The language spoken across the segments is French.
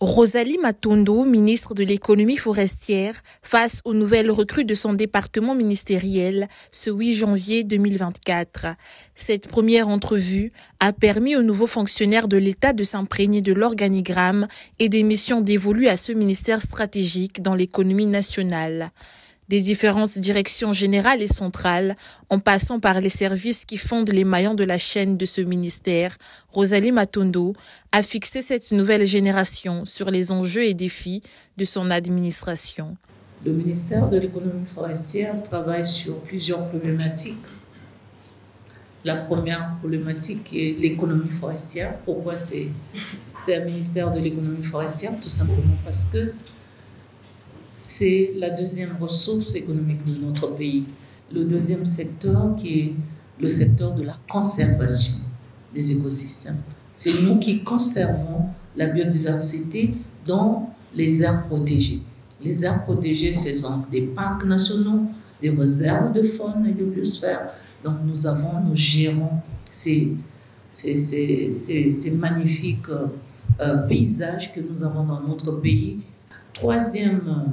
Rosalie Matondo, ministre de l'économie forestière, face aux nouvelles recrues de son département ministériel ce 8 janvier 2024. Cette première entrevue a permis aux nouveaux fonctionnaires de l'État de s'imprégner de l'organigramme et des missions dévolues à ce ministère stratégique dans l'économie nationale. Des différentes directions générales et centrales, en passant par les services qui fondent les maillons de la chaîne de ce ministère, Rosalie Matondo a fixé cette nouvelle génération sur les enjeux et défis de son administration. Le ministère de l'économie forestière travaille sur plusieurs problématiques. La première problématique est l'économie forestière. Pourquoi c'est un ministère de l'économie forestière? Tout simplement parce que c'est la deuxième ressource économique de notre pays. Le deuxième secteur qui est le secteur de la conservation des écosystèmes. C'est nous qui conservons la biodiversité dans les aires protégées. Les aires protégées, ce sont des parcs nationaux, des réserves de faune et de biosphère. Donc nous gérons ces magnifiques paysages que nous avons dans notre pays. Troisième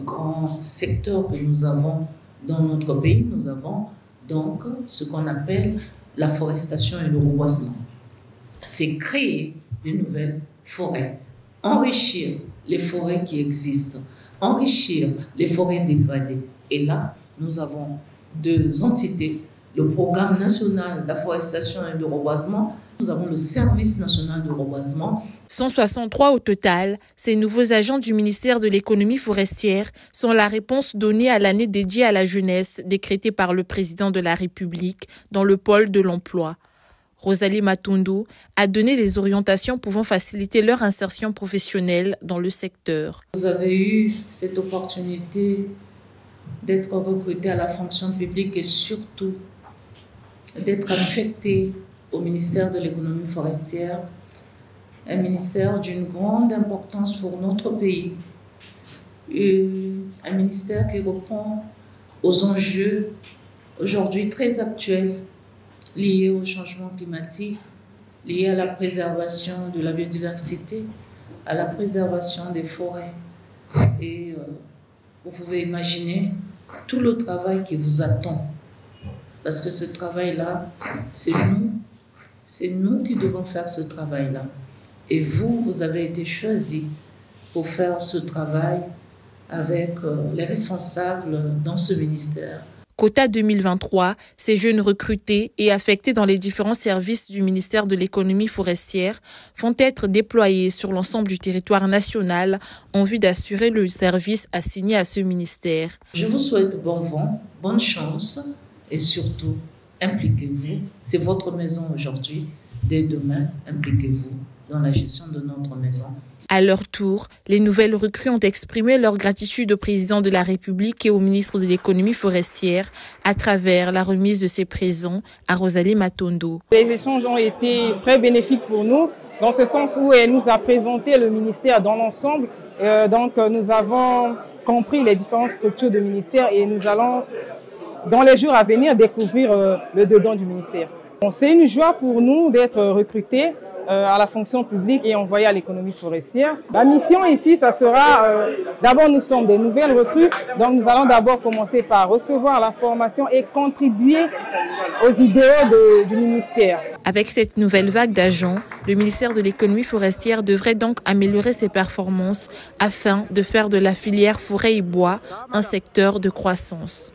grand secteur que nous avons dans notre pays, nous avons donc ce qu'on appelle la forestation et le reboisement. C'est créer de nouvelles forêts, enrichir les forêts qui existent, enrichir les forêts dégradées. Et là, nous avons deux entités, le programme national de la forestation et de reboisement, nous avons le service national de reboisement. 163 au total, ces nouveaux agents du ministère de l'économie forestière sont la réponse donnée à l'année dédiée à la jeunesse décrétée par le président de la République dans le pôle de l'emploi. Rosalie Matondo a donné les orientations pouvant faciliter leur insertion professionnelle dans le secteur. Vous avez eu cette opportunité d'être recruté à la fonction publique et surtout d'être affecté au ministère de l'économie forestière, un ministère d'une grande importance pour notre pays, un ministère qui répond aux enjeux aujourd'hui très actuels liés au changement climatique, liés à la préservation de la biodiversité, à la préservation des forêts. Et vous pouvez imaginer tout le travail qui vous attend. Parce que ce travail-là, c'est nous qui devons faire ce travail-là. Et vous avez été choisis pour faire ce travail avec les responsables dans ce ministère. Quota 2023, ces jeunes recrutés et affectés dans les différents services du ministère de l'économie forestière vont être déployés sur l'ensemble du territoire national en vue d'assurer le service assigné à ce ministère. Je vous souhaite bon vent, bonne chance et surtout, impliquez-vous. C'est votre maison aujourd'hui. Dès demain, impliquez-vous dans la gestion de notre maison. À leur tour, les nouvelles recrues ont exprimé leur gratitude au président de la République et au ministre de l'économie forestière à travers la remise de ces présents à Rosalie Matondo. Les échanges ont été très bénéfiques pour nous, dans ce sens où elle nous a présenté le ministère dans l'ensemble. Donc nous avons compris les différentes structures du ministère et nous allons, dans les jours à venir, découvrir le dedans du ministère. C'est une joie pour nous d'être recrutés à la fonction publique et envoyés à l'économie forestière. La mission ici, ça sera, d'abord nous sommes des nouvelles recrues, donc nous allons d'abord commencer par recevoir la formation et contribuer aux idéaux du ministère. Avec cette nouvelle vague d'agents, le ministère de l'économie forestière devrait donc améliorer ses performances afin de faire de la filière forêt et bois un secteur de croissance.